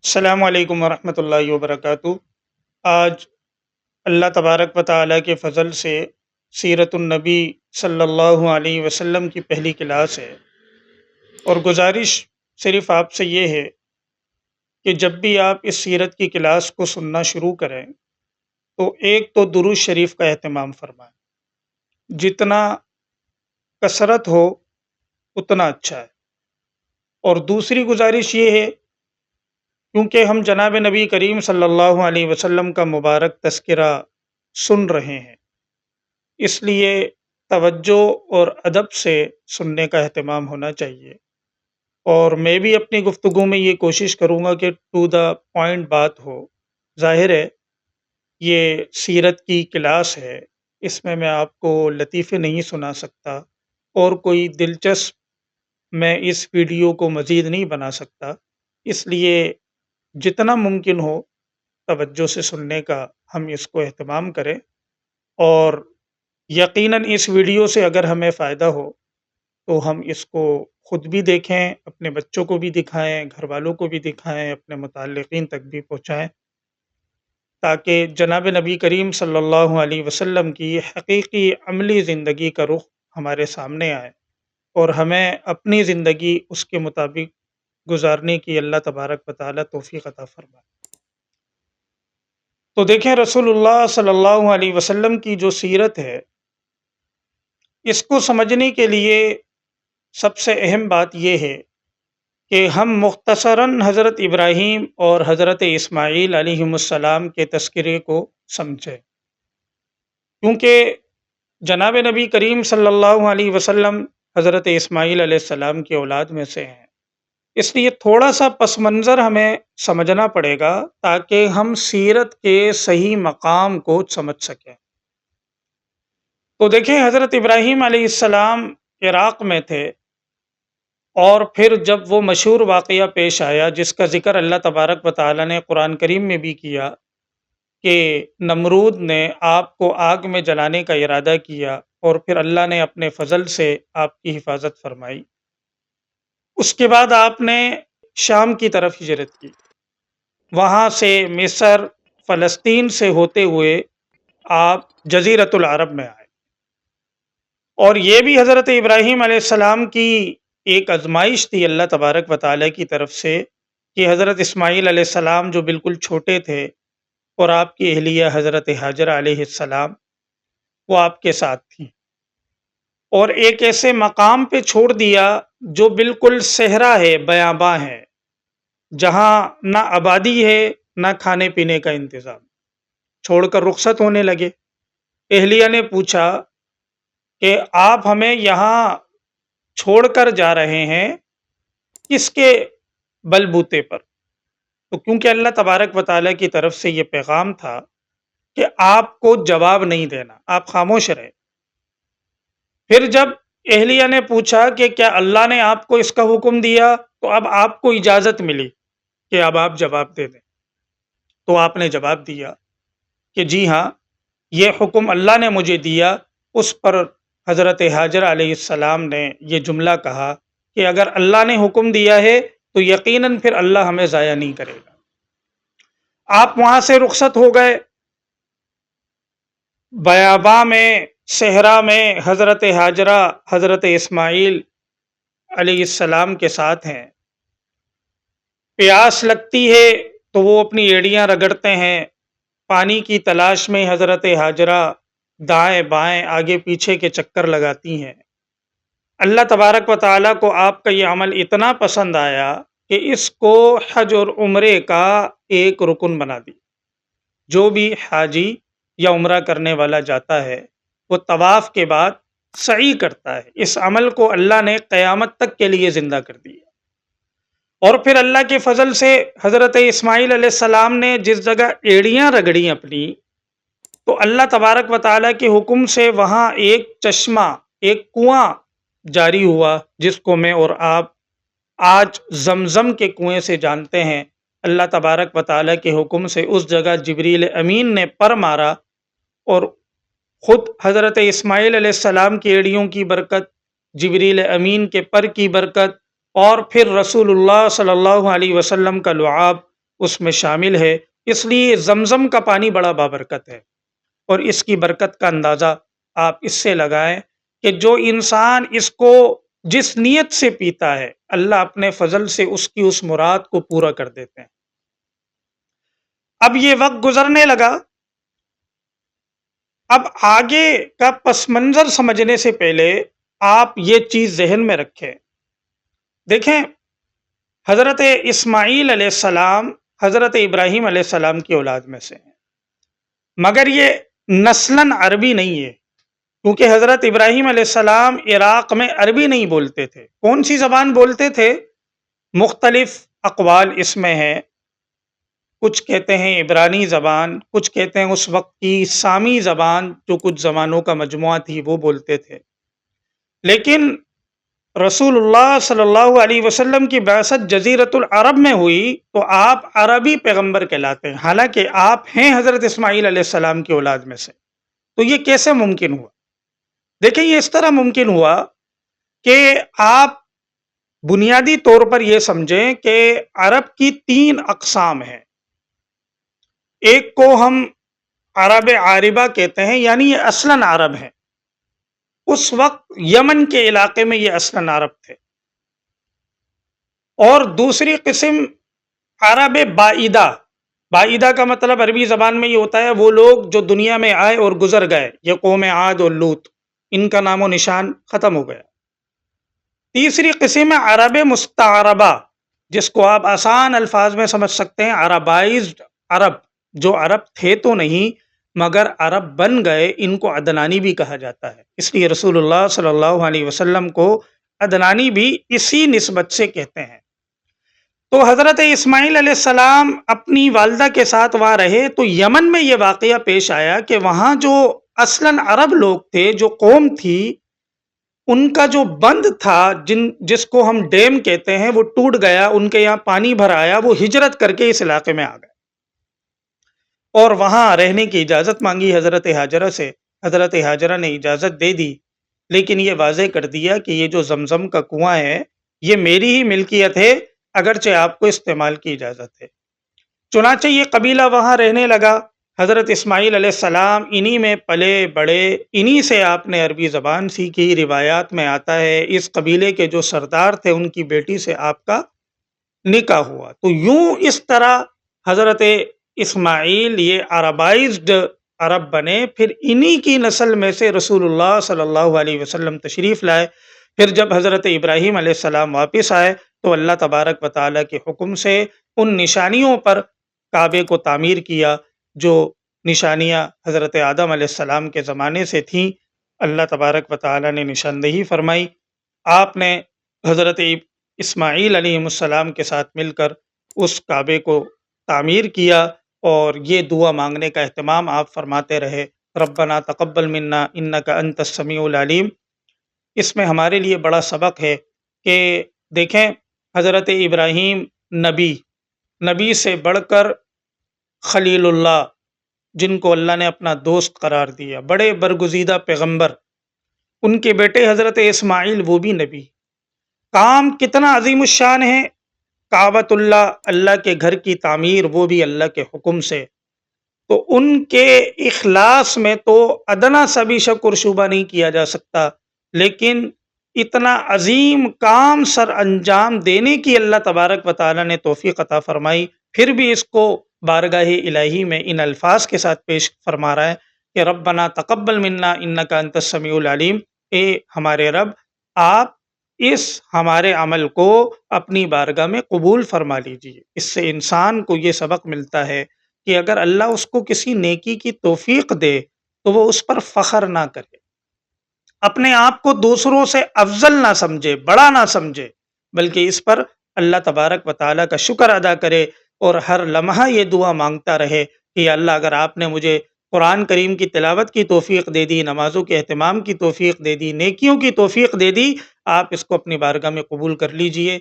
السلام علیکم ورحمۃ اللہ وبرکاتہ۔ آج اللہ تبارک و تعالیٰ کے فضل سے سیرت النبی صلی اللہ علیہ وسلم کی پہلی کلاس ہے، اور گزارش صرف آپ سے یہ ہے کہ جب بھی آپ اس سیرت کی کلاس کو سننا شروع کریں تو ایک تو درود شریف کا اہتمام فرمائیں، جتنا کثرت ہو اتنا اچھا ہے۔ اور دوسری گزارش یہ ہے، کیونکہ ہم جناب نبی کریم صلی اللہ علیہ وسلم کا مبارک تذکرہ سن رہے ہیں، اس لیے توجہ اور ادب سے سننے کا اہتمام ہونا چاہیے۔ اور میں بھی اپنی گفتگو میں یہ کوشش کروں گا کہ ٹو دا پوائنٹ بات ہو۔ ظاہر ہے یہ سیرت کی کلاس ہے، اس میں آپ کو لطیفے نہیں سنا سکتا، اور کوئی دلچسپ میں اس ویڈیو کو مزید نہیں بنا سکتا، اس لیے جتنا ممکن ہو توجہ سے سننے کا ہم اس کو اہتمام کریں، اور یقیناً اس ویڈیو سے اگر ہمیں فائدہ ہو تو ہم اس کو خود بھی دیکھیں، اپنے بچوں کو بھی دکھائیں، گھر والوں کو بھی دکھائیں، اپنے متعلقین تک بھی پہنچائیں، تاکہ جناب نبی کریم صلی اللہ علیہ وسلم کی حقیقی عملی زندگی کا رخ ہمارے سامنے آئے، اور ہمیں اپنی زندگی اس کے مطابق گزارنے کی اللہ تبارک و تعالیٰ توفیق عطا فرمائے۔ تو دیکھیں، رسول اللہ صلی اللہ علیہ وسلم کی جو سیرت ہے، اس کو سمجھنے کے لیے سب سے اہم بات یہ ہے کہ ہم مختصراً حضرت ابراہیم اور حضرت اسماعیل علیہم السلام کے تذکرے کو سمجھیں، کیونکہ جناب نبی کریم صلی اللہ علیہ وسلم حضرت اسماعیل علیہ السلام کی اولاد میں سے ہیں، اس لیے تھوڑا سا پس منظر ہمیں سمجھنا پڑے گا تاکہ ہم سیرت کے صحیح مقام کو سمجھ سکیں۔ تو دیکھیں، حضرت ابراہیم علیہ السلام عراق میں تھے، اور پھر جب وہ مشہور واقعہ پیش آیا جس کا ذکر اللہ تبارک و تعالیٰ نے قرآن کریم میں بھی کیا کہ نمرود نے آپ کو آگ میں جلانے کا ارادہ کیا، اور پھر اللہ نے اپنے فضل سے آپ کی حفاظت فرمائی۔ اس کے بعد آپ نے شام کی طرف ہجرت کی، وہاں سے مصر، فلسطین سے ہوتے ہوئے آپ جزیرۃ العرب میں آئے، اور یہ بھی حضرت ابراہیم علیہ السلام کی ایک آزمائش تھی اللہ تبارک و تعالیٰ کی طرف سے، کہ حضرت اسماعیل علیہ السلام جو بالکل چھوٹے تھے، اور آپ کی اہلیہ حضرت حاجرہ علیہ السلام وہ آپ کے ساتھ تھیں، اور ایک ایسے مقام پہ چھوڑ دیا جو بالکل صحرا ہے، بیاباں ہے، جہاں نہ آبادی ہے نہ کھانے پینے کا انتظام۔ چھوڑ کر رخصت ہونے لگے۔ اہلیہ نے پوچھا کہ آپ ہمیں یہاں چھوڑ کر جا رہے ہیں، کس کے بل بوتے پر؟ تو کیونکہ اللہ تبارک و تعالیٰ کی طرف سے یہ پیغام تھا کہ آپ کو جواب نہیں دینا، آپ خاموش رہے۔ پھر جب اہلیہ نے پوچھا کہ کیا اللہ نے آپ کو اس کا حکم دیا، تو اب آپ کو اجازت ملی کہ اب آپ جواب دے دیں۔ تو آپ نے جواب دیا کہ جی ہاں، یہ حکم اللہ نے مجھے دیا۔ اس پر حضرت حاجرہ علیہ السلام نے یہ جملہ کہا کہ اگر اللہ نے حکم دیا ہے تو یقیناً پھر اللہ ہمیں ضائع نہیں کرے گا۔ آپ وہاں سے رخصت ہو گئے، بیاباں میں، صحرا میں حضرت حاجرہ حضرت اسماعیل علیہ السلام کے ساتھ ہیں۔ پیاس لگتی ہے تو وہ اپنی ایڑیاں رگڑتے ہیں، پانی کی تلاش میں حضرت حاجرہ دائیں بائیں آگے پیچھے کے چکر لگاتی ہیں۔ اللہ تبارک و تعالیٰ کو آپ کا یہ عمل اتنا پسند آیا کہ اس کو حج اور عمرے کا ایک رکن بنا دی۔ جو بھی حاجی یا عمرہ کرنے والا جاتا ہے وہ طواف کے بعد سعی کرتا ہے۔ اس عمل کو اللہ نے قیامت تک کے لیے زندہ کر دیا۔ اور پھر اللہ کے فضل سے حضرت اسماعیل علیہ السلام نے جس جگہ ایڑیاں رگڑی اپنی، تو اللہ تبارک و تعالیٰ کے حکم سے وہاں ایک چشمہ، ایک کنواں جاری ہوا، جس کو میں اور آپ آج زمزم کے کنویں سے جانتے ہیں۔ اللہ تبارک و تعالیٰ کے حکم سے اس جگہ جبریل امین نے پر مارا، اور خود حضرت اسماعیل علیہ السلام کی ایڑیوں کی برکت، جبریل امین کے پر کی برکت، اور پھر رسول اللہ صلی اللہ علیہ وسلم کا لعاب اس میں شامل ہے۔ اس لیے زمزم کا پانی بڑا بابرکت ہے، اور اس کی برکت کا اندازہ آپ اس سے لگائیں کہ جو انسان اس کو جس نیت سے پیتا ہے، اللہ اپنے فضل سے اس کی اس مراد کو پورا کر دیتے ہیں۔ اب یہ وقت گزرنے لگا، اب آگے کا پس منظر سمجھنے سے پہلے آپ یہ چیز ذہن میں رکھیں۔ دیکھیں، حضرت اسماعیل علیہ السلام حضرت ابراہیم علیہ السلام کی اولاد میں سے ہیں، مگر یہ نسلاً عربی نہیں ہے، کیونکہ حضرت ابراہیم علیہ السلام عراق میں عربی نہیں بولتے تھے۔ کون سی زبان بولتے تھے؟ مختلف اقوال اس میں ہیں، کچھ کہتے ہیں عبرانی زبان، کچھ کہتے ہیں اس وقت کی سامی زبان جو کچھ زبانوں کا مجموعہ تھی وہ بولتے تھے۔ لیکن رسول اللہ صلی اللہ علیہ وسلم کی بعثت جزیرۃ العرب میں ہوئی تو آپ عربی پیغمبر کہلاتے ہیں، حالانکہ آپ ہیں حضرت اسماعیل علیہ السلام کی اولاد میں سے۔ تو یہ کیسے ممکن ہوا؟ دیکھیں، یہ اس طرح ممکن ہوا کہ آپ بنیادی طور پر یہ سمجھیں کہ عرب کی 3 اقسام ہیں۔ ایک کو ہم عرب عاربہ کہتے ہیں، یعنی یہ اصلاً عرب ہیں، اس وقت یمن کے علاقے میں یہ اصلاً عرب تھے۔ اور دوسری قسم عرب بائدہ، بائدہ کا مطلب عربی زبان میں یہ ہوتا ہے وہ لوگ جو دنیا میں آئے اور گزر گئے، یہ قوم عاد اور لوط، ان کا نام و نشان ختم ہو گیا۔ تیسری قسم ہے عرب مستعربہ، جس کو آپ آسان الفاظ میں سمجھ سکتے ہیں عربائزڈ عرب، جو عرب تھے تو نہیں مگر عرب بن گئے، ان کو عدنانی بھی کہا جاتا ہے۔ اس لیے رسول اللہ صلی اللہ علیہ وسلم کو عدنانی بھی اسی نسبت سے کہتے ہیں۔ تو حضرت اسماعیل علیہ السلام اپنی والدہ کے ساتھ وہاں رہے تو یمن میں یہ واقعہ پیش آیا کہ وہاں جو اصلاً عرب لوگ تھے، جو قوم تھی، ان کا جو بند تھا جس کو ہم ڈیم کہتے ہیں وہ ٹوٹ گیا، ان کے یہاں پانی بھر آیا، وہ ہجرت کر کے اس علاقے میں آ گئے اور وہاں رہنے کی اجازت مانگی حضرت ہاجرہ سے۔ حضرت ہاجرہ نے اجازت دے دی، لیکن یہ واضح کر دیا کہ یہ جو زمزم کا کنواں ہے یہ میری ہی ملکیت ہے، اگرچہ آپ کو استعمال کی اجازت ہے۔ چنانچہ یہ قبیلہ وہاں رہنے لگا۔ حضرت اسماعیل علیہ السلام انہی میں پلے بڑے، انہی سے آپ نے عربی زبان سیکھی۔ روایات میں آتا ہے اس قبیلے کے جو سردار تھے ان کی بیٹی سے آپ کا نکاح ہوا۔ تو یوں اس طرح حضرت اسماعیل یہ عربائزڈ عرب بنے، پھر انہی کی نسل میں سے رسول اللہ صلی اللہ علیہ وسلم تشریف لائے۔ پھر جب حضرت ابراہیم علیہ السلام واپس آئے تو اللہ تبارک و تعالیٰ کے حکم سے ان نشانیوں پر کعبے کو تعمیر کیا جو نشانیاں حضرت آدم علیہ السلام کے زمانے سے تھیں۔ اللہ تبارک و تعالیٰ نے نشاندہی فرمائی، آپ نے حضرت اسماعیل علیہ السلام کے ساتھ مل کر اس کعبے کو تعمیر کیا، اور یہ دعا مانگنے کا اہتمام آپ فرماتے رہے، ربنا تقبل منا انک انت السمیع العلیم۔ اس میں ہمارے لیے بڑا سبق ہے کہ دیکھیں، حضرت ابراہیم نبی سے بڑھ کر خلیل اللہ، جن کو اللہ نے اپنا دوست قرار دیا، بڑے برگزیدہ پیغمبر، ان کے بیٹے حضرت اسماعیل وہ بھی نبی، کام کتنا عظیم الشان ہے۔ کعبۃ اللہ، اللہ کے گھر کی تعمیر، وہ بھی اللہ کے حکم سے۔ تو ان کے اخلاص میں تو ادنا سا بھی شک اور شبہ نہیں کیا جا سکتا، لیکن اتنا عظیم کام سر انجام دینے کی اللہ تبارک و تعالیٰ نے توفیق عطا فرمائی، پھر بھی اس کو بارگاہ الہی میں ان الفاظ کے ساتھ پیش فرما رہا ہے کہ ربنا تقبل منا انک انت السمیع العلیم، اے ہمارے رب، آپ اس ہمارے عمل کو اپنی بارگاہ میں قبول فرما لیجیے۔ اس سے انسان کو یہ سبق ملتا ہے کہ اگر اللہ اس کو کسی نیکی کی توفیق دے تو وہ اس پر فخر نہ کرے، اپنے آپ کو دوسروں سے افضل نہ سمجھے، بڑا نہ سمجھے، بلکہ اس پر اللہ تبارک و تعالیٰ کا شکر ادا کرے اور ہر لمحہ یہ دعا مانگتا رہے کہ یا اللہ، اگر آپ نے مجھے قرآن کریم کی تلاوت کی توفیق دے دی، نمازوں کے اہتمام کی توفیق دے دی، نیکیوں کی توفیق دے دی، آپ اس کو اپنی بارگاہ میں قبول کر لیجئے۔